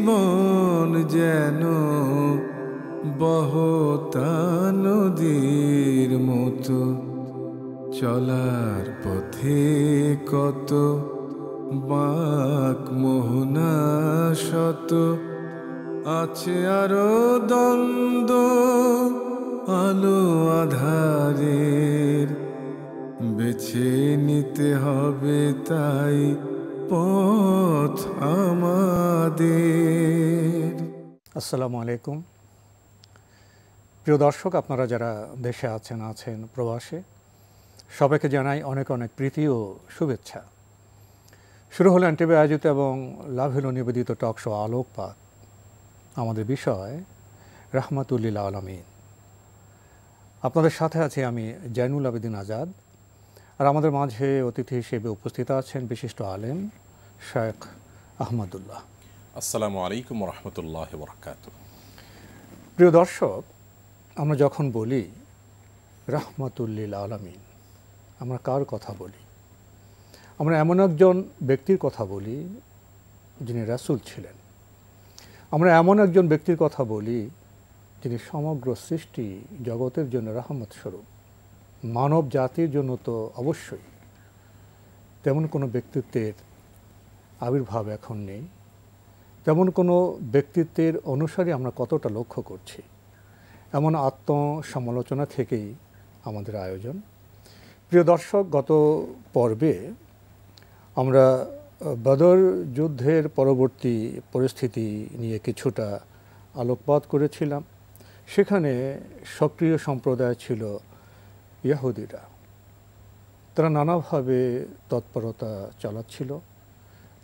জীবন যেন বহতা নদীর মতো, চলার পথে কত বাঁক মোহনা শত, আছে আরো দ্বন্দ্ব আলো আধারের, বেছে নিতে হবে তাই পথ আমাদের। আসসালামু আলাইকুম প্রিয় দর্শক, আপনারা যারা দেশে আছেন প্রবাসে, সবাইকে জানাই অনেক অনেক প্রীতি ও শুভেচ্ছা। শুরু হলো এনটিভি আয়োজিত এবং লাভেলো নিবেদিত টক শো আলোকপাত। আমাদের বিষয় রাহমাতুল লিল আলামিন। আপনাদের সাথে আছি আমি জয়নুল আবেদিন আজাদ, আর আমাদের মাঝে অতিথি হিসেবে উপস্থিত আছেন বিশিষ্ট আলেম শেখ আহমদুল্লাহ। আসসালামু আলাইকুম ওয়া রাহমাতুল্লাহি ওয়া বারাকাতুহু। প্রিয় দর্শক, আমরা যখন বলি রাহমাতুল লিল আলামিন, আমরা কার কথা বলি? আমরা এমন একজন ব্যক্তির কথা বলি যিনি রাসূল ছিলেন। আমরা এমন একজন ব্যক্তির কথা বলি যিনি সমগ্র সৃষ্টি জগতের জন্য রহমত স্বরূপ, মানব জাতির জন্য তো অবশ্যই। তেমন কোনো ব্যক্তিত্বের আবির্ভাব এখন নেই, তেমন কোনো ব্যক্তিত্বের অনুসারে আমরা কতটা লক্ষ্য করছি, এমন আত্মসমালোচনা থেকেই আমাদের আয়োজন। প্রিয় দর্শক, গত পর্বে আমরা বদর যুদ্ধের পরবর্তী পরিস্থিতি নিয়ে কিছুটা আলোকপাত করেছিলাম। সেখানে সক্রিয় সম্প্রদায় ছিল ইহুদিরা। তারা নানাভাবে তৎপরতা চালাচ্ছিল।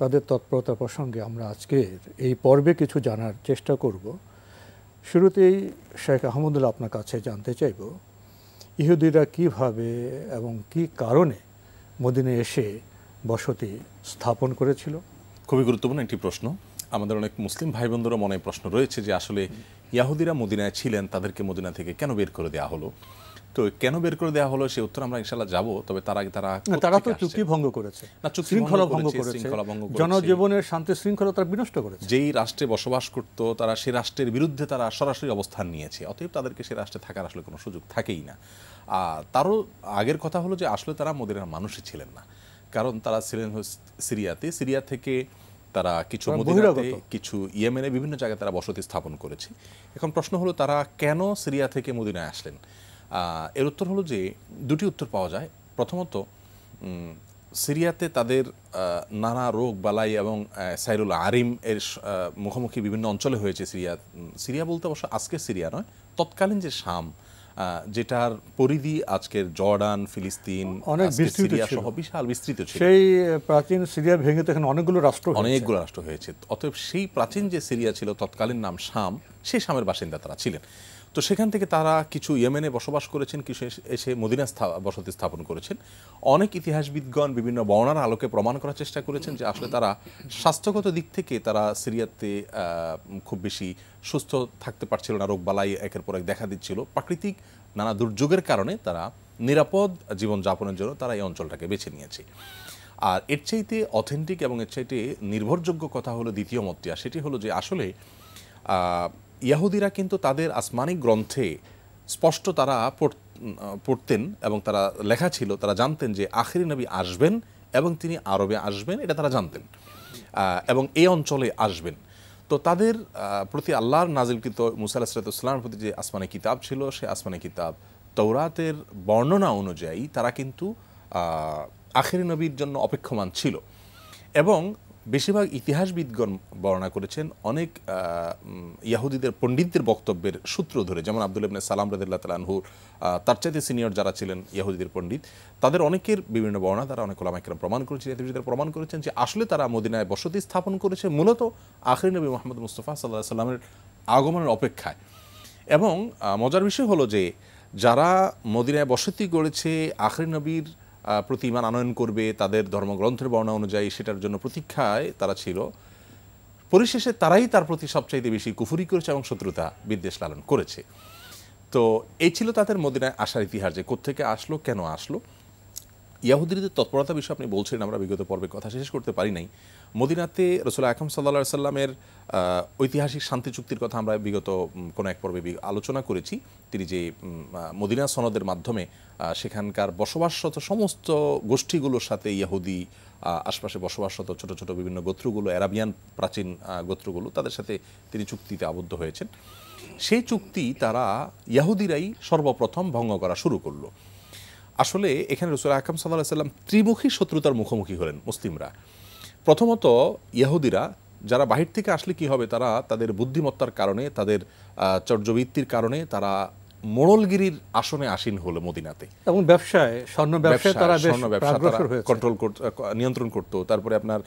তাদের তৎপরতা প্রসঙ্গে আমরা আজকের এই পর্বে কিছু জানার চেষ্টা করব। শুরুতেই শেখ আহমদুল্লাহ আপনার কাছে জানতে চাইব, ইহুদিরা কিভাবে এবং কি কারণে মদিনায় এসে বসতি স্থাপন করেছিল? খুবই গুরুত্বপূর্ণ একটি প্রশ্ন। আমাদের অনেক মুসলিম ভাই বোনদেরও মনে প্রশ্ন রয়েছে যে আসলে ইহুদিরা মদিনায় ছিলেন, তাদেরকে মদিনা থেকে কেন বের করে দেওয়া হলো? তো কেন বের করে দেওয়া হলো সে উত্তর আমরা ইনশাআল্লাহ যাব। তবে তার আগে তারা তো চুক্তি ভঙ্গ করেছে, শৃঙ্খলা ভঙ্গ করেছে, জনজীবনের শান্তি শৃঙ্খলা তারা বিনষ্ট করেছে। যেই রাষ্ট্রে বসবাস করত তারা সে রাষ্ট্রের বিরুদ্ধে তারা সরাসরি অবস্থান নিয়েছে। অতএব তাদেরকে সে রাষ্ট্রে থাকার আসলে কোনো সুযোগ থাকেই না। তারও আগের কথা হলো যে আসলে তারা মদিনার মানুষই ছিলেন না, কারণ তারা ছিলেন সিরিয়াতে। সিরিয়া থেকে তারা কিছু মদিনাতে, কিছু ইয়েমেনে, বিভিন্ন জায়গায় তারা বসতি স্থাপন করেছে। এখন প্রশ্ন হলো তারা কেন সিরিয়া থেকে মদিনায় আসলেন? এর উত্তর হলো যে দুটি উত্তর পাওয়া যায়। প্রথমত, সিরিয়াতে তাদের নানা রোগ বালাই এবং সাইরুল আরিম এর মুখোমুখি বিভিন্ন অঞ্চলে হয়েছে। সিরিয়া বলতে অবশ্য আজকের সিরিয়া নয়, তৎকালীন যে শাম, যেটার পরিধি আজকের জর্ডান, ফিলিস্তিন, সিরিয়া সহ বিশাল বিস্তৃত ছিল। সেই প্রাচীন সিরিয়া ভেঙে তখন অনেকগুলো রাষ্ট্র হয়েছে। অতএব সেই প্রাচীন যে সিরিয়া ছিল, তৎকালীন নাম শাম, সেই শামের বাসিন্দা তারা ছিলেন। তো সেখান থেকে তারা কিছু ইয়েমেনে বসবাস করেছেন, কিছু এসে মদিনা বসতি স্থাপন করেছেন। অনেক ইতিহাসবিদগণ বিভিন্ন বর্ণনার আলোকে প্রমাণ করার চেষ্টা করেছেন যে আসলে তারা স্বাস্থ্যগত দিক থেকে তারা সিরিয়াতে খুব বেশি সুস্থ থাকতে পারছিল না। রোগবালাই একের পর এক দেখা দিচ্ছিল। প্রাকৃতিক নানা দুর্যোগের কারণে তারা নিরাপদ জীবনযাপনের জন্য তারা এই অঞ্চলটাকে বেছে নিয়েছে। আর এর চাইতে অথেন্টিক এবং এর চাইতে নির্ভরযোগ্য কথা হলো দ্বিতীয় মতটি, আর সেটি হলো যে আসলে ইহুদিরা কিন্তু তাদের আসমানি গ্রন্থে স্পষ্ট তারা পড়তেন এবং তারা লেখা ছিল, তারা জানতেন যে আখিরি নবী আসবেন এবং তিনি আরবে আসবেন, এটা তারা জানতেন, এবং এই অঞ্চলে আসবেন। তো তাদের প্রতি আল্লাহর নাজিলকৃত মুসা আলাইহিস সালামের প্রতি যে আসমানি কিতাব ছিল, সে আসমানি কিতাব তৌরাতের বর্ণনা অনুযায়ী তারা কিন্তু আখিরি নবীর জন্য অপেক্ষমান ছিল। এবং বেশিরভাগ ইতিহাসবিদগণ বর্ণনা করেছেন অনেক ইহুদিদের পণ্ডিতদের বক্তব্যের সূত্র ধরে, যেমন আব্দুল্লাহ ইবনে সালাম রাদিয়াল্লাহু তাআলা আনহু, তার চাইতে সিনিয়র যারা ছিলেন ইহুদিদের পণ্ডিত, তাদের অনেকের বিভিন্ন বর্ণনা তারা অনেক উলামায়ে কেরাম প্রমাণ করেছেন, ইতিহাসবিদরা প্রমাণ করেছেন যে আসলে তারা মদিনায় বসতি স্থাপন করেছে মূলত আখিরি নবী মুহাম্মদ মুস্তাফা সাল্লাল্লাহু আলাইহি সাল্লামের আগমনের অপেক্ষায়। এবং মজার বিষয় হলো যে যারা মদিনায় বসতি গড়েছে, আখিরি নবীর প্রতি ঈমান আনয়ন করবে, তাদের ধর্মগ্রন্থের বর্ণনা অনুযায়ী সেটার জন্য প্রতীক্ষায় তারা ছিল, পরিশেষে তারাই তার প্রতি সবচাইতে বেশি কুফরি করেছে এবং শত্রুতা বিদ্বেষ লালন করেছে। তো এই ছিল তাদের মদিনায় আসার ইতিহাস, যে কোত্থেকে আসলো, কেন আসলো। ইয়াহুদীদের তৎপরতা বিষয়ে আপনি বলছিলেন, আমরা বিগত পর্বে কথা শেষ করতে পারি নাই। মদিনাতে রাসূল আকরাম সাল্লাল্লাহু আলাইহি সাল্লামের ঐতিহাসিক শান্তি চুক্তির কথা আমরা বিগত কোনো এক পর্বে আলোচনা করেছি। তিনি যে মদিনা সনদের মাধ্যমে সেখানকার বসবাসরত সমস্ত গোষ্ঠীগুলোর সাথে ইহুদি, আশপাশে বসবাসরত ছোট ছোট বিভিন্ন গোত্রগুলো, অ্যারাবিয়ান প্রাচীন গোত্রগুলো, তাদের সাথে তিনি চুক্তিতে আবদ্ধ হয়েছেন। সেই চুক্তি তারা ইহুদিরাই সর্বপ্রথম ভঙ্গ করা শুরু করলো। আসলে এখানে রাসূল আকরাম সাল্লাল্লাহু আলাইহি সাল্লাম ত্রিমুখী শত্রুতার মুখোমুখি হলেন মুসলিমরা। প্রথমত ইহুদিরা, যারা বাহির থেকে আসলে কি হবে, তারা তাদের বুদ্ধিমত্তার কারণে, তাদের চর্যবৃত্তির কারণে তারা মোড়লগিরির আসনে আসীন হলো মদিনাতে, এবং ব্যবসায় স্বর্ণ ব্যবসায় তারা বেশ অগ্রসর হয়েছে, কন্ট্রোল নিয়ন্ত্রণ করত। তারপরে আপনার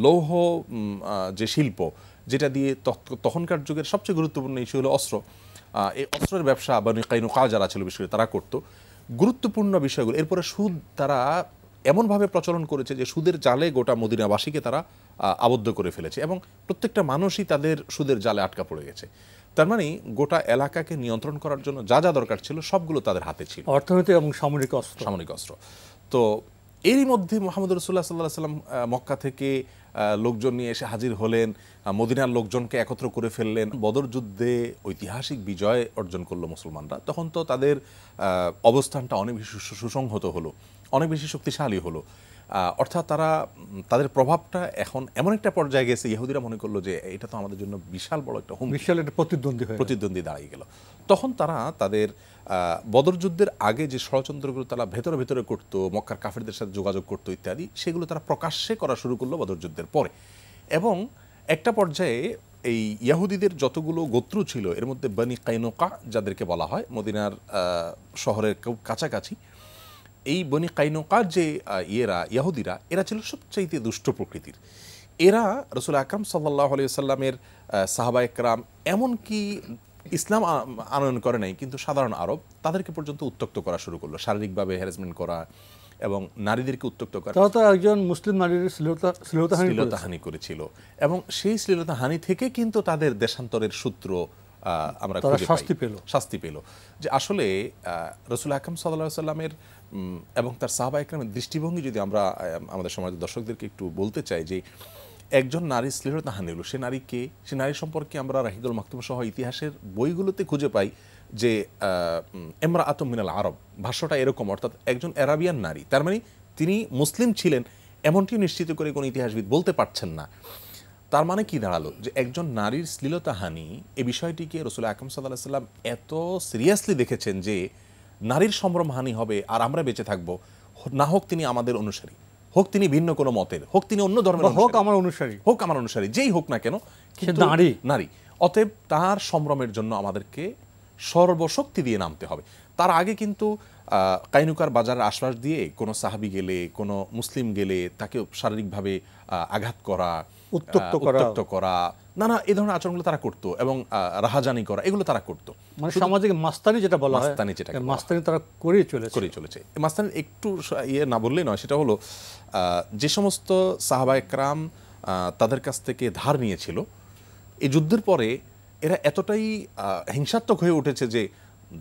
লৌহ যে শিল্প, যেটা দিয়ে তখনকার যুগের সবচেয়ে গুরুত্বপূর্ণ ইস্যু হলো অস্ত্র, এই অস্ত্রের ব্যবসা বনী কাইনুকা যারা ছিল বিশেষ করে তারা করত। গুরুত্বপূর্ণ বিষয়গুলো, এরপরে সুদ তারা এমনভাবে প্রচলন করেছে যে সুদের জালে গোটা মদিনাবাসীকে তারা আবদ্ধ করে ফেলেছে, এবং প্রত্যেকটা মানুষই তাদের সুদের জালে আটকা পড়ে গেছে। তার মানে গোটা এলাকাকে নিয়ন্ত্রণ করার জন্য যা যা দরকার ছিল সবগুলো তাদের হাতে ছিল, অর্থনৈতিক এবং সামরিক অস্ত্র। তো এরই মধ্যে মুহাম্মদ রাসূলুল্লাহ সাল্লাল্লাহু আলাইহি ওয়াসাল্লাম মক্কা থেকে লোকজন নিয়ে এসে হাজির হলেন, মদিনার লোকজনকে একত্র করে ফেললেন। বদর যুদ্ধে ঐতিহাসিক বিজয় অর্জন করলো মুসলমানরা। তখন তো তাদের অবস্থানটা অনেক বেশি সুসংহত হলো, অনেক বেশি শক্তিশালী হলো। অর্থাৎ তাদের প্রভাবটা এখন এমন একটা পর্যায়ে গেছে, ইহুদিরা মনে করলো যে এটা তো আমাদের জন্য বিশাল বড় একটা বিশাল একটা প্রতিদ্বন্দ্বী দাঁড়িয়ে গেল। তখন তারা তাদের বদর যুদ্ধের আগে যে ষড়যন্ত্রগুলো তারা ভেতরে ভেতরে করতো, মক্কার কাফেরদের সাথে যোগাযোগ করতো ইত্যাদি, সেগুলো তারা প্রকাশ্যে করা শুরু করলো বদর যুদ্ধের পরে। এবং একটা পর্যায়ে এই ইহুদিদের যতগুলো গোত্র ছিল, এর মধ্যে বনী কাইনুকা যাদেরকে বলা হয়, মদিনার শহরের কাছাকাছি, এই বনী কাইনুকার যে ইহুদিরা, এরা ছিল সবচাইতে দুষ্ট প্রকৃতির। এরা রাসূল আকরাম সাল্লাল্লাহু আলাইহি ওয়াসাল্লামের সাহাবা একরাম, এমনকি ইসলাম আনয়ন করে নাই কিন্তু সাধারণ আরব, তাদেরকে পর্যন্ত উত্ত্যক্ত করা শুরু করলো, শারীরিকভাবে হ্যারাসমেন্ট করা এবং নারীদেরকে উত্ত্যক্ত করা। তারা তো একজন মুসলিম নারীর শ্লীলতাহানি করেছিল, এবং সেই শ্লীলতাহানি থেকে কিন্তু তাদের দেশান্তরের সূত্র আমরা শাস্তি পেল। যে আসলে রাসূল আকরাম সাল্লাল্লাহু আলাইহি ওয়াসাল্লামের এবং তার সাহাবা একরামের দৃষ্টিভঙ্গি যদি আমরা আমাদের সমাজের দর্শকদেরকে একটু বলতে চাই, যে একজন নারীর শ্লীলতাহানি হলো, সে নারী সম্পর্কে আমরা রাহিদুল মাকতুম সহ ইতিহাসের বইগুলোতে খুঁজে পাই যে ইমরাআতুম মিনাল আরব, ভাষ্যটা এরকম, অর্থাৎ একজন আরাবিয়ান নারী। তার মানে তিনি মুসলিম ছিলেন এমনটি নিশ্চিত করে কোনো ইতিহাসবিদ বলতে পারছেন না। তার মানে কি দাঁড়ালো, যে একজন নারীর শ্লীলতাহানি, এই বিষয়টিকে রাসূল আকরাম সাল্লাল্লাহু আলাইহি ওয়াসাল্লাম এত সিরিয়াসলি দেখেছেন যে নারীর সম্ভ্রমহানি হবে আর আমরা বেঁচে থাকবো, না হোক তিনি আমাদের অনুসারী, হোক তিনি ভিন্ন কোনো মতের, হোক তিনি অন্য ধর্মের, হোক আমার অনুসারী, যেই হোক না কেন, কিন্তু নারী। অতএব তার সম্ভ্রমের জন্য আমাদেরকে সর্বশক্তি দিয়ে নামতে হবে। তার আগে কিন্তু কাইনুকার বাজারের আশপাশ দিয়ে কোনো সাহাবী গেলে, কোনো মুসলিম গেলে তাকে শারীরিকভাবে আঘাত করা, উত্ত্যক্ত করা, নানা এই ধরনের আচরণগুলো তারা করতো, এবং রাহাজানি করা, এগুলো তারা করতো। মানে সামাজিক মাস্তানি যেটা বলা হয়, মাস্তানি তারা করেই চলেছে। মাস্তানি একটু না বললেই নয়, সেটা হলো যে সমস্ত সাহাবা একরাম তাদের কাছ থেকে ধার নিয়েছিল, এই যুদ্ধের পরে এরা এতটাই হিংসাত্মক হয়ে উঠেছে যে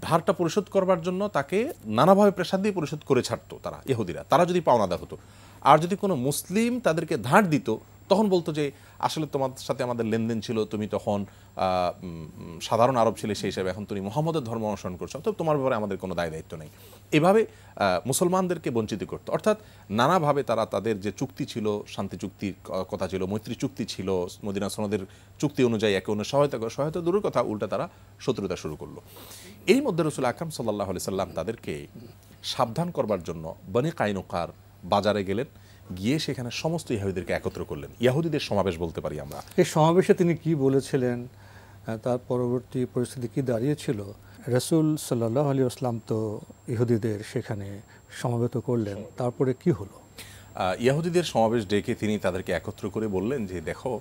ধারটা পরিশোধ করবার জন্য তাকে নানাভাবে প্রেসার দিয়ে পরিশোধ করে ছাড়তো তারা, ইহুদিরা। তারা যদি পাওনাদার হতো, আর যদি কোনো মুসলিম তাদেরকে ধার দিত, তখন বলতো যে আসলে তোমার সাথে আমাদের লেনদেন ছিল, তুমি তখন সাধারণ আরব ছিলে, সেই হিসাবে এখন তুমি মুহাম্মদের ধর্ম অনুসরণ করছো, তো তোমার ব্যাপারে আমাদের কোনো দায় দায়িত্ব নেই। এভাবে মুসলমানদেরকে বঞ্চিত করতো। অর্থাৎ নানাভাবে তারা তাদের যে চুক্তি ছিল, শান্তি চুক্তির কথা ছিল, মৈত্রী চুক্তি ছিল, মদিনা সনদের চুক্তি অনুযায়ী একে অন্য সহায়তা দূরের কথা, উল্টা তারা শত্রুতা শুরু করলো। এই মধ্যে রাসূল আকরাম সাল্লাল্লাহু আলাইহি সাল্লাম তাদেরকে সাবধান করবার জন্য বনী কাইনুকার বাজারে গেলেন, গিয়ে সেখানে সমস্ত ইহুদিদেরকে একত্র করলেন। ইহুদিদের সমাবেশ বলতে পারি আমরা। এই সমাবেশে তিনি কি বলেছিলেন, তার পরবর্তী পরিস্থিতি কি দাঁড়িয়েছিল? রাসূল সাল্লাল্লাহু আলাইহি ওয়াসাল্লাম তো ইহুদিদের সেখানে সমবেত করলেন, তারপরে কি হলো? ইহুদিদের সমাবেশ ডেকে তিনি তাদেরকে একত্র করে বললেন যে দেখো,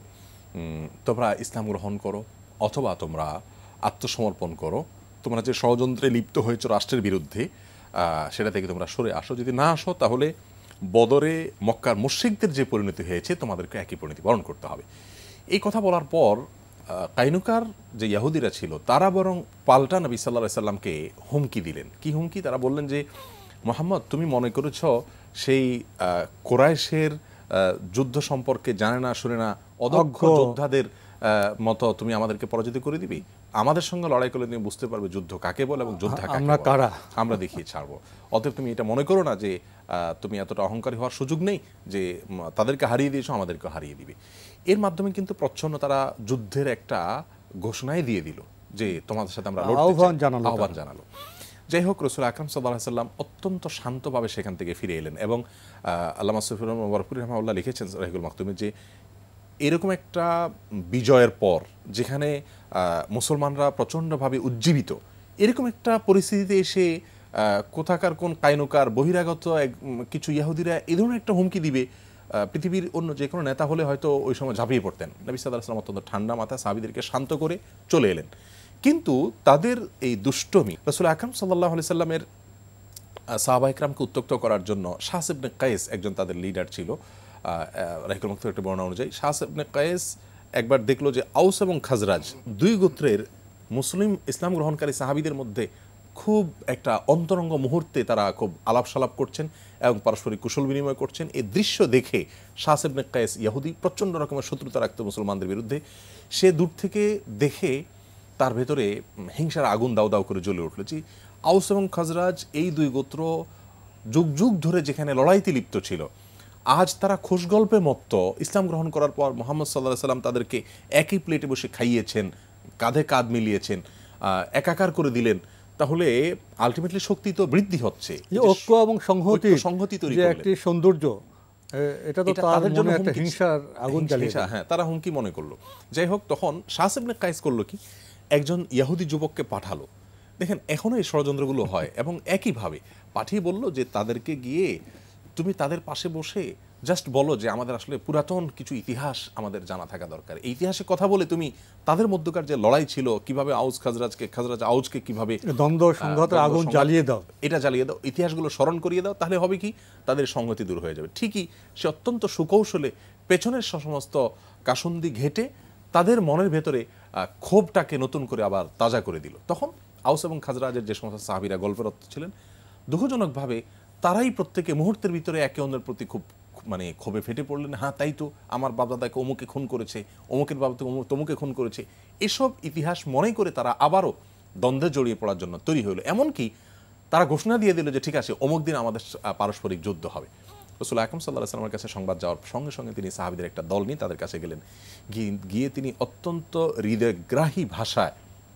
তোমরা ইসলাম গ্রহণ করো অথবা তোমরা আত্মসমর্পণ করো, তোমরা যে ষড়যন্ত্রে লিপ্ত হয়েছো রাষ্ট্রের বিরুদ্ধে, সেটা থেকে তোমরা সরে আসো। যদি না আসো তাহলে বদরে মক্কার মুশরিকদের যে পরিণতি হয়েছে তোমাদেরকে একই পরিণতি বরণ করতে হবে। এই কথা বলার পর কাইনুকার যে ইহুদিরা ছিল তারা বরং পাল্টা নবী সাল্লাল্লাহু আলাইহি সাল্লামকে হুমকি দিলেন। কি হুমকি? তারা বললেন যে মুহাম্মদ, তুমি মনে করেছ সেই কোরাইশের যুদ্ধ সম্পর্কে জানে না শুনে না অদক্ষ যোদ্ধাদের মতো তুমি আমাদেরকে পরাজিত করে দিবি? আমাদের সঙ্গে লড়াই করলে তুমি বুঝতে পারবে যুদ্ধ কাকে বলে এবং যোদ্ধা কাকে বলে, কারা আমরা দেখিয়ে ছাড়বো। অতএব তুমি এটা মনে করো না যে তুমি এতটা অহংকারী হওয়ার সুযোগ নেই যে তাদেরকে হারিয়ে দিয়েছো, আমাদেরকে হারিয়ে দিবে। এর মাধ্যমে কিন্তু প্রচ্ছন্ন তারা যুদ্ধের একটা ঘোষণাই দিয়ে দিল যে তোমাদের সাথে আমরা আহ্বান জানালো। যাই হোক, রাসূল আকরাম সাল্লাল্লাহু আলাইহি ওয়াসাল্লাম অত্যন্ত শান্তভাবে সেখান থেকে ফিরে এলেন এবং আল্লামা সফিউর রহমান ওয়ারপুরি রাহমাহুল্লাহ লিখেছেন রাহিকুল মাকতুমে যে এরকম একটা বিজয়ের পর যেখানে মুসলমানরা প্রচণ্ডভাবে উজ্জীবিত, এরকম একটা পরিস্থিতিতে এসে কোথাকার কোন কায়নুকার বহিরাগত কিছু ইহুদিরা এই ধরনের একটা হুমকি দিবে, পৃথিবীর অন্য যে কোনো নেতা হলে হয়তো ওই সময় ঝাঁপিয়ে পড়তেন। নবী সাল্লাল্লাহু আলাইহি ওয়াসাল্লাম অত্যন্ত ঠান্ডা মাথায় সাহাবীদেরকে শান্ত করে চলে এলেন। কিন্তু তাদের এই দুষ্টমি রাসূল আকরাম সাল্লাল্লাহু আলাইহি সাল্লামের সাহাবা ইকরামকে উত্ত্যক্ত করার জন্য শাহ ইবনে কায়েস একজন তাদের লিডার ছিল। রাহিকুল মাকতুমের একটা বর্ণনা অনুযায়ী শাহ ইবনে কায়েস একবার দেখলো যে আউস এবং খাজরাজ দুই গোত্রের মুসলিম ইসলাম গ্রহণকারী সাহাবীদের মধ্যে খুব একটা অন্তরঙ্গ মুহূর্তে তারা খুব আলাপ সালাপ করছেন এবং পারস্পরিক কুশল বিনিময় করছেন। এই দৃশ্য দেখে শাহ ইবনে কায়েস ইহুদি প্রচণ্ড রকমের শত্রুতা রাখত মুসলমানদের বিরুদ্ধে। সে দূর থেকে দেখে তার ভেতরে হিংসার আগুন দাউ দাউ করে জ্বলে উঠল যে আউস এবং খাজরাজ এই দুই গোত্র যুগ যুগ ধরে যেখানে লড়াইতে লিপ্ত ছিল, আজ তারা খুশগল্পে মত্ত ইসলাম গ্রহণ করার পর মুহাম্মদ সাল্লাল্লাহু আলাইহি সাল্লাম তাদেরকে একই প্লেটে বসে খাইয়েছেন, কাঁধে কাঁধ মিলিয়েছেন, একাকার করে দিলেন। তাহলে আলটিমেটলি শক্তি তো বৃদ্ধি হচ্ছে, ঐক্য এবং সংহতি তৈরি করলেন, একটি সৌন্দর্য, এটা তো তাদের জন্য একটা হিংসার আগুন জ্বালিয়ে, হ্যাঁ, তারা হুমকি মনে করলো। যাই হোক, তখন শাহ ইবনে কায়েস করলো কি, একজন ইহুদি যুবককে পাঠালো। দেখেন এখনো এই ষড়যন্ত্রগুলো হয় এবং একইভাবে পাঠিয়ে বলল যে তাদেরকে গিয়ে তুমি তাদের পাশে বসে জাস্ট বলো যে আমাদের আসলে পুরাতন কিছু ইতিহাস আমাদের জানা থাকা দরকার। এই ইতিহাসে কথা বলে তুমি তাদের মধ্যকার যে লড়াই ছিল, কিভাবে খাজরাজ আউজকে কিভাবে দ্বন্দ্ব সংঘাতের আগুন জ্বালিয়ে দাও, এটা জ্বালিয়ে দাও, ইতিহাসগুলো স্মরণ করিয়ে দাও, তাহলে হবে কি তাদের সংহতি দূর হয়ে যাবে। ঠিকই সে অত্যন্ত সুকৌশলে পেছনের সমস্ত কাসন্দি ঘেটে তাদের মনের ভেতরে ক্ষোভটাকে নতুন করে আবার তাজা করে দিল। তখন আউস এবং খাজরাজের যে সমস্ত সাহাবীরা গল্পরত ছিলেন, দুঃখজনকভাবে তারাই প্রত্যেকে মুহূর্তের ভিতরে একে অন্যের প্রতি খুব ক্ষোভে ফেটে পড়লেন। হ্যাঁ, তাই তো, আমার বাপদাদাকে অমুকে খুন করেছে, অমুকের বাবাকে তমুকে খুন করেছে, এসব ইতিহাস মনে করে তারা আবারও দ্বন্দ্বে জড়িয়ে পড়ার জন্য তৈরি হলো। এমনকি তারা ঘোষণা দিয়ে দিল যে ঠিক আছে, অমুক দিন আমাদের পারস্পরিক যুদ্ধ হবে। রাসূল আকরাম সাল্লাল্লাহু আলাইহি ওয়াসাল্লামের কাছে সংবাদ যাওয়ার সঙ্গে সঙ্গে তিনি সাহাবীদের একটা দল নিয়ে তাদের কাছে গেলেন। গিয়ে তিনি অত্যন্ত হৃদয়গ্রাহী ভাষায়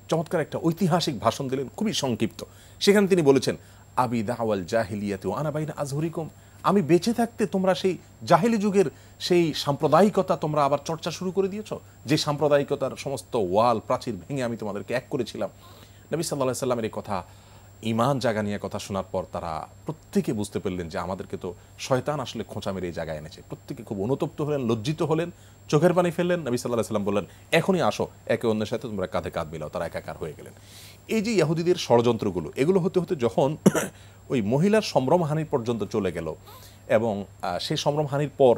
চমৎকার একটা ঐতিহাসিক ভাষণ দিলেন, খুবই সংক্ষিপ্ত। সেখানে তিনি বলেছেন, আবি দাওয়াল জাহিলিয়াতু আনা বাইনা আজহুরিকুম, আমি বেঁচে থাকতে তোমরা সেই জাহেলি যুগের সেই সাম্প্রদায়িকতা তোমরা আবার চর্চা শুরু করে দিয়েছো, যে সাম্প্রদায়িকতার সমস্ত ওয়াল প্রাচীর ভেঙে আমি তোমাদেরকে এক করেছিলাম। নবী সাল্লাল্লাহু আলাইহি সাল্লামের এই কথা, ঈমান জাগানিয়া কথা শোনার পর তারা প্রত্যেকে বুঝতে পারলেন যে আমাদেরকে তো শয়তান আসলে খোঁচা মেরে এই জায়গায় এনেছে। প্রত্যেকে খুব অনুতপ্ত হলেন, লজ্জিত হলেন, চোখের পানি ফেললেন। নবী সাল্লাল্লাহু আলাইহি সাল্লাম বললেন, এখনই আসো, একে অন্যের সাথে তোমরা কাঁধে কাঁধ মিলাও। তারা একাকার হয়ে গেলেন। এই যে ইহুদিদের ষড়যন্ত্রগুলো, এগুলো হতে হতে যখন ওই মহিলার সম্ভ্রমহানির পর্যন্ত চলে গেল এবং সেই সম্ভ্রমহানির পর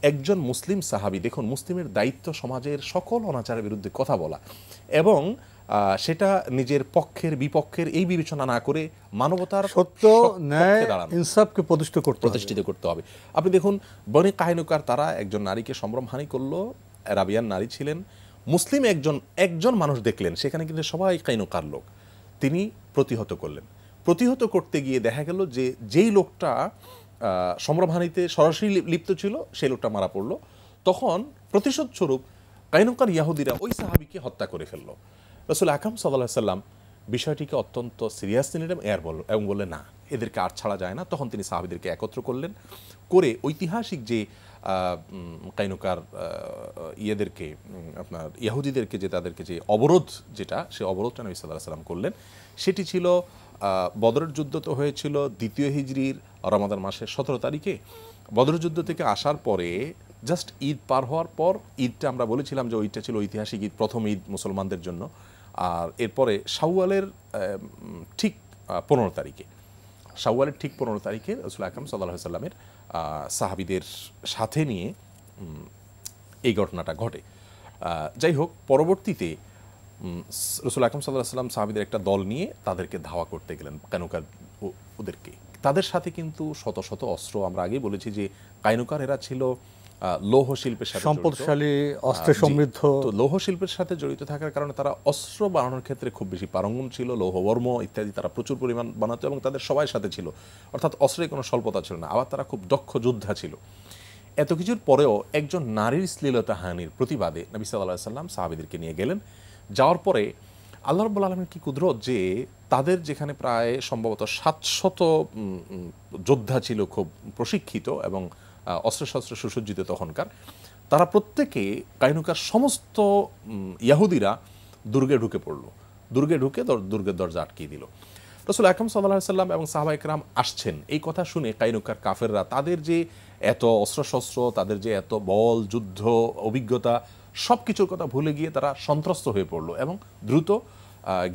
একজন মুসলিম সাহাবী, দেখুন মুসলিমের দায়িত্ব সমাজের সকল অনাচারের বিরুদ্ধে কথা বলা এবং সেটা নিজের পক্ষের বিপক্ষের এই বিবেচনা না করে মানবতার সত্য ন্যায় ইনসাফকে প্রতিষ্ঠিত করতে হবে। আপনি দেখুন বনি কায়নুকার তারা একজন নারীকে সম্ভ্রমহানি করলো, আরাবিয়ান নারী ছিলেন, মুসলিম একজন মানুষ দেখলেন, সেখানে কিন্তু সবাই কায়নুকার লোক, তিনি প্রতিহত করলেন। প্রতিহত করতে গিয়ে দেখা গেল যে যেই লোকটা সম্ভ্রমহানিতে সরাসরি লিপ্ত ছিল সেই লোকটা মারা পড়লো। তখন প্রতিশোধ স্বরূপ কায়নুকার ইহুদিরা ওই সাহাবীকে হত্যা করে ফেললো। রাসূল আকরাম সাল্লাল্লাহু আলাইহি সাল্লাম বিষয়টিকে অত্যন্ত সিরিয়াসলি নিলেন এবং বললেন না, এদেরকে আর ছাড়া যায় না। তখন তিনি সাহাবীদেরকে একত্র করলেন, করে ঐতিহাসিক যে কায়নুকার ইয়েদেরকে আপনার ইহুদিদেরকে যে তাদেরকে যে অবরোধ, যেটা সেই অবরোধটা নবী সাল্লাল্লাহু আলাইহি সাল্লাম করলেন। সেটি ছিল বদরের যুদ্ধ তো হয়েছিল 2য় হিজরির রমাদান মাসের 17 তারিখে। বদরের যুদ্ধ থেকে আসার পরে জাস্ট ঈদ পার হওয়ার পর, ঈদটা আমরা বলেছিলাম যে ওইটা ছিল ঐতিহাসিক ঈদ, প্রথম ঈদ মুসলমানদের জন্য। আর এরপরে শাওয়ালের ঠিক 15 তারিখে, শাওয়ালের ঠিক 15 তারিখে রাসূল আকরাম সাল্লাল্লাহু আলাইহি সাল্লামের সাহাবীদের সাথে নিয়ে এই ঘটনাটা ঘটে। যাই হোক, পরবর্তীতে রাসূল আকরাম সাল্লাল্লাহু আলাইহি সাল্লাম সাহাবীদের একটা দল নিয়ে তাদেরকে ধাওয়া করতে গেলেন, কায়নুকার ওদেরকে। তাদের সাথে কিন্তু শত শত অস্ত্র, আমরা আগেই বলেছি যে কাইনুকার এরা ছিল লৌহ শিল্পের সাথে সম্পদশালী, অস্ত্রে সমৃদ্ধ। তো লৌহ শিল্পের সাথে জড়িত থাকার কারণে তারা অস্ত্র বানানোর ক্ষেত্রে খুব বেশি পারঙ্গম ছিল। লৌহবর্ম ইত্যাদি তারা প্রচুর পরিমাণ বানাতো এবং তাদের সবার সাথে ছিল, অর্থাৎ অস্ত্রের কোনো স্বল্পতা ছিল না। আবার তারা খুব দক্ষ যোদ্ধা ছিল। এত কিছুর পরেও একজন নারীর শ্লীলতাহানির প্রতিবাদে নবী সাল্লাল্লাহু আলাইহি সাল্লাম সাহাবীদেরকে নিয়ে গেলেন। যাওয়ার পরে আল্লাহ রাব্বুল আলামিন কি কুদরত যে তাদের যেখানে প্রায় সম্ভবত 700 যোদ্ধা ছিল, খুব প্রশিক্ষিত এবং অস্ত্রশস্ত্র সুসজ্জিত তখনকার, তারা প্রত্যেকে কাইনুকার সমস্ত ইয়াহুদিরা দুর্গে ঢুকে পড়ল। দুর্গে ঢুকে দুর্গের দরজা আটকিয়ে দিল। রাসূল আকরাম সাল্লাল্লাহু আলাইহি সাল্লাম এবং সাহাবা ইকরাম আসছেন, এই কথা শুনে কাইনুকার কাফেররা তাদের যে এত অস্ত্রশস্ত্র, তাদের যে এত বল, যুদ্ধ অভিজ্ঞতা, সব কিছুর কথা ভুলে গিয়ে তারা সন্ত্রস্ত হয়ে পড়লো এবং দ্রুত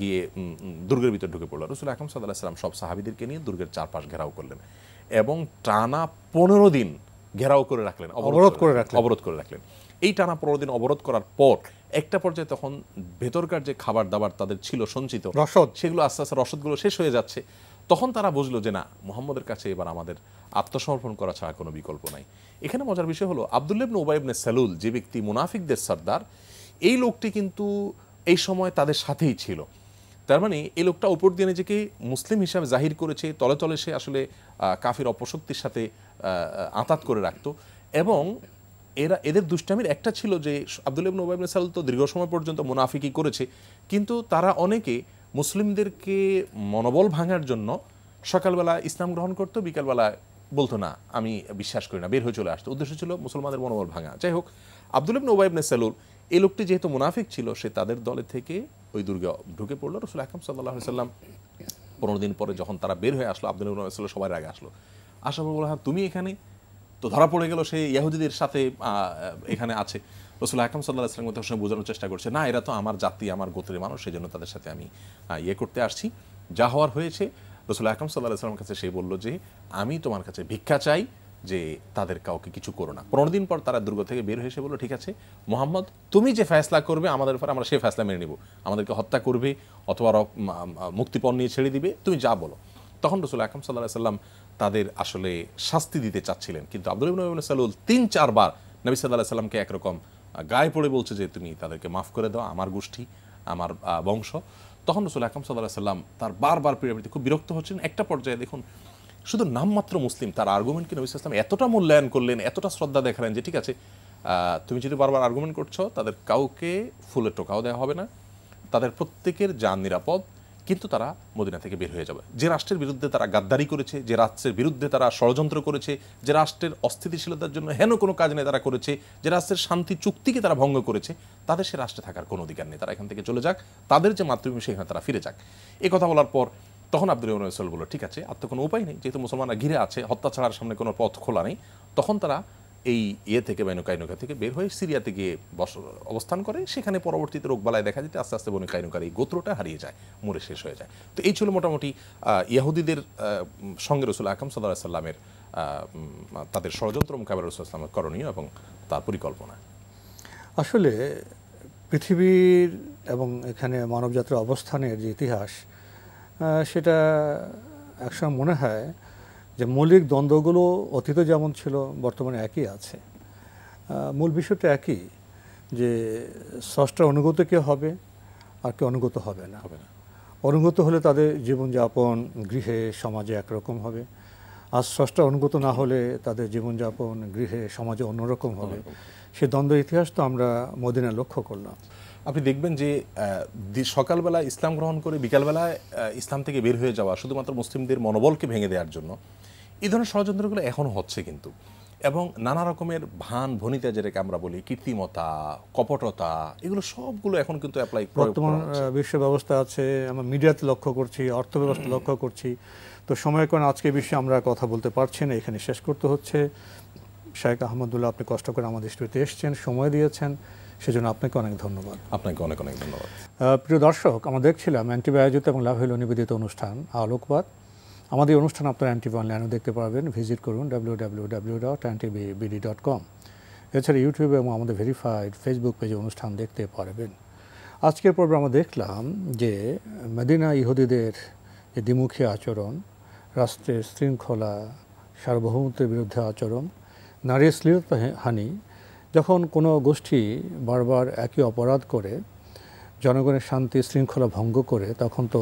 গিয়ে দুর্গের ভিতর ঢুকে পড়লো। রাসূল আকরাম সাল্লাল্লাহু আলাইহি সাল্লাম সব সাহাবীদেরকে নিয়ে দুর্গের চারপাশ ঘেরাও করলেন এবং টানা 15 দিন ঘেরাও করে রাখলেন, অবরোধ করে রাখলেন। এই টানা 15 দিন অবরোধ করার পর একটা পর্যায়ে তখন ভেতরকার যে খাবার দাবার তাদের ছিল সঞ্চিত রসদ, সেগুলো আস্তে আস্তে রসদগুলো শেষ হয়ে যাচ্ছে। তখন তারা বুঝলো যে না, মুহাম্মদের কাছে এবার আমাদের আত্মসমর্পণ করা ছাড়া কোনো বিকল্প নাই। এখানে মজার বিষয় হলো, আব্দুল্লাহ ইবনে উবাই ইবনে সালুল, যে ব্যক্তি মুনাফিকদের সর্দার, এই লোকটি কিন্তু এই সময় তাদের সাথেই ছিল। তার মানে এই লোকটা উপর দিয়ে নিজেকে মুসলিম হিসাবে জাহির করেছে, তলে তলে সে আসলে কাফির অপশক্তির সাথে আঁতাত করে রাখতো। এবং এদের দুষ্টামির একটা ছিল যে আব্দুল্লাহ ইবনে উবাই ইবনে সালুল তো দীর্ঘ সময় পর্যন্ত মুনাফিকি করেছে, কিন্তু তারা অনেকে মুসলিমদেরকে মনোবল ভাঙার জন্য সকালবেলা ইসলাম গ্রহণ করতো, বিকালবেলা বলতো না আমি বিশ্বাস করি না, বের হয়ে চলে আসতো। উদ্দেশ্য ছিল মুসলমানদের মনোবল ভাঙা। যাই হোক, আব্দুল্লাহ ইবনে উবাই ইবনে সালুল এই লোকটি যেহেতু মুনাফিক ছিল, সে তাদের দলে থেকে ওই দুর্গে ঢুকে পড়লো। রাসূল আকরাম সাল্লাল্লাহু আলাইহি সাল্লাম 15 দিন পরে যখন তারা বের হয়ে আসলো, আব্দুল্লাহ ইবনে উবাই ইবনে সালুল সবার আগে আসলো। আসার পর বলল, হ্যাঁ তুমি এখানে? তো ধরা পড়ে গেল সে ইহুদিদের সাথে এখানে আছে। রাসূল আকরাম সাল্লাল্লাহু আলাইহি ওয়াসাল্লাম তার বোঝানোর চেষ্টা করছে, না এরা তো আমার জাতি, আমার গোত্রের মানুষ, সেই জন্য তাদের সাথে আমি করতে আসছি। যা হওয়ার হয়েছে। রাসূল আকরাম সাল্লাল্লাহু আলাইহি ওয়াসাল্লামের কাছে সে বলল যে আমি তোমার কাছে ভিক্ষা চাই, যে তাদের কাউকে কিছু করো না। 15 দিন পর তারা দুর্গ থেকে বের হয়ে এসে বলল, ঠিক আছে মুহাম্মদ, তুমি যে ফয়সালা করবে আমাদের উপর, আমরা সেই ফয়সালা মেনে নিব। আমাদেরকে হত্যা করবে অথবা মুক্তিপণ নিয়ে ছেড়ে দিবে, তুমি যা বলো। তখন রাসূল আকরাম সাল্লাল্লাহু আলাইহি ওয়াসাল্লাম তাদের আসলে শাস্তি দিতে চাচ্ছিলেন, কিন্তু আব্দুল্লাহ ইবনে উবাই ইবনে সালুল 3-4 বার নবী সাল্লাল্লাহু আলাইহি ওয়াসাল্লামকে একরকম গায়ে পড়ে বলছে যে তুমি তাদেরকে মাফ করে দাও, আমার গোষ্ঠী, আমার বংশ। তখন রাসূল আকরাম সাল্লাল্লাহু আলাইহি ওয়াসাল্লাম তার বারবার পীড়াপিড়িতে খুব বিরক্ত হচ্ছেন। একটা পর্যায়ে দেখুন, শুধু নামমাত্র মুসলিম, তার আর্গুমেন্টকে নবী সাল্লাল্লাহু আলাইহি ওয়াসাল্লাম এতটা মূল্যায়ন করলেন, এতটা শ্রদ্ধা দেখালেন যে ঠিক আছে, তুমি যদি বারবার আর্গুমেন্ট করছো, তাদের কাউকে ফুলের টোকাও দেওয়া হবে না, তাদের প্রত্যেকের জান নিরাপদ, কিন্তু তারা মদিনা থেকে বের হয়ে যাবে। যে রাষ্ট্রের বিরুদ্ধে তারা গাদ্দারি করেছে, যে রাষ্ট্রের বিরুদ্ধে তারা ষড়যন্ত্র করেছে, যে রাষ্ট্রের অস্থিতিশীলতার জন্য হেন কোনো কাজ নেই তারা করেছে, যে রাষ্ট্রের শান্তি চুক্তিকে তারা ভঙ্গ করেছে, তাদের সে রাষ্ট্রে থাকার কোনো অধিকার নেই। তারা এখান থেকে চলে যাক, তাদের যে মাতৃভূমি সেখানে তারা ফিরে যাক। এই কথা বলার পর তখন আব্দুল্লাহ ইবনে উবাই সালুল বলল, ঠিক আছে, আর তো কোনো উপায় নেই, যেহেতু মুসলমানরা ঘিরে আছে, হত্যা ছাড়ার সামনে কোনো পথ খোলা নেই। তখন তারা এই থেকে কাইনুকা থেকে বের হয়ে সিরিয়াতে গিয়ে অবস্থান করে। সেখানে পরবর্তীতে রোগবালায় দেখা যেতে আস্তে আস্তে বনি কাইনুকার এই গোত্রটা হারিয়ে যায়, মরে শেষ হয়ে যায়। তো এই ছিল মোটামুটি ইহুদিদের সঙ্গে রাসূল আকরাম সাল্লাল্লাহু আলাইহি সাল্লামের তাদের ষড়যন্ত্র মোকাবেলা রাসূল সাল্লাল্লাহু আলাইহি ওয়াসাল্লামের করণীয় এবং তার পরিকল্পনা। আসলে পৃথিবীর এবং এখানে মানবজাতির অবস্থানের যে ইতিহাস, সেটা একসময় মনে হয় যে মৌলিক দ্বন্দ্বগুলো অতীতে যেমন ছিল বর্তমানে একই আছে। মূল বিষয়টা একই, যে স্রষ্টার অনুগত কে হবে আর কে অনুগত হবে না। অনুগত হলে তাদের জীবনযাপন গৃহে সমাজে একরকম হবে, আর স্রষ্টার অনুগত না হলে তাদের জীবনযাপন গৃহে সমাজে অন্যরকম হবে। সে দ্বন্দ্ব ইতিহাস তো আমরা মদিনায় লক্ষ্য করলাম। আপনি দেখবেন যে সকালবেলা ইসলাম গ্রহণ করে বিকালবেলায় ইসলাম থেকে বের হয়ে যাওয়া শুধুমাত্র মুসলিমদের মনোবলকে ভেঙে দেওয়ার জন্য, এই ধরনের ষড়যন্ত্রগুলো এখনও হচ্ছে কিন্তু। এবং নানা রকমের ভান ভনিতা, যেটাকে আমরা বলি কৃত্রিমতা, কপটতা, এগুলো সবগুলো এখন কিন্তু অ্যাপ্লাই বর্তমান বিশ্ব ব্যবস্থা আছে, আমরা মিডিয়াতে লক্ষ্য করছি, অর্থব্যবস্থা লক্ষ্য করছি। তো সময়ের কারণে আজকে বিষয়ে আমরা কথা বলতে পারছি না, এখানে শেষ করতে হচ্ছে। শাইখ আহমদুল্লাহ, আপনি কষ্ট করে আমাদের স্টুডিওতে এসেছেন, সময় দিয়েছেন, সেজন্য আপনাকে অনেক ধন্যবাদ। আপনাকে অনেক অনেক ধন্যবাদ। প্রিয় দর্শক, আমরা দেখছিলাম অ্যান্টিভি আয়োজিত এবং লাভ হইল নিবেদিত অনুষ্ঠান আলোকপাত। আমাদের অনুষ্ঠান আপনারা অ্যান্টিভি অনলাইনেও দেখতে পারবেন, ভিজিট করুন www.antv.com। এছাড়া ইউটিউবে এবং আমাদের ভেরিফাইড ফেসবুক পেজে অনুষ্ঠান দেখতে পারবেন। আজকের পর্বে আমরা দেখলাম যে মদিনা ইহুদিদের যে দ্বিমুখী আচরণ, রাষ্ট্রের শৃঙ্খলা, সার্বভৌমত্বের বিরুদ্ধে আচরণ, নারী শ্লীলতাহানি, যখন কোনো গোষ্ঠী বারবার একই অপরাধ করে জনগণের শান্তি শৃঙ্খলা ভঙ্গ করে, তখন তো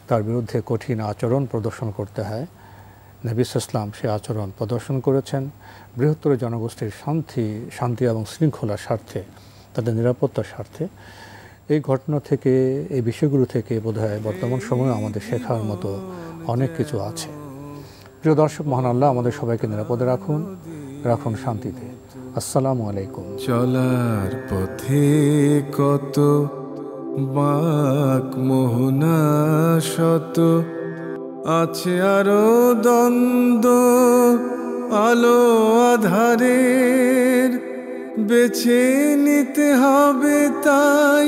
তার বিরুদ্ধে কঠিন আচরণ প্রদর্শন করতে হয়। নবী ইসলাম সে আচরণ প্রদর্শন করেছেন বৃহত্তর জনগোষ্ঠীর শান্তি এবং শৃঙ্খলার স্বার্থে, তাদের নিরাপত্তার স্বার্থে। এই ঘটনা থেকে, এই বিষয়গুলো থেকে বোধহয় বর্তমান সময়ে আমাদের শেখার মতো অনেক কিছু আছে। প্রিয় দর্শক, মহান আল্লাহ আমাদের সবাইকে নিরাপদে রাখুন শান্তিতে। আসসালামু আলাইকুম। চলার পথে কত বাঁক মোহনা শত, আছে আরো দ্বন্দ্ব আলো আধারের, বেছে নিতে হবে তাই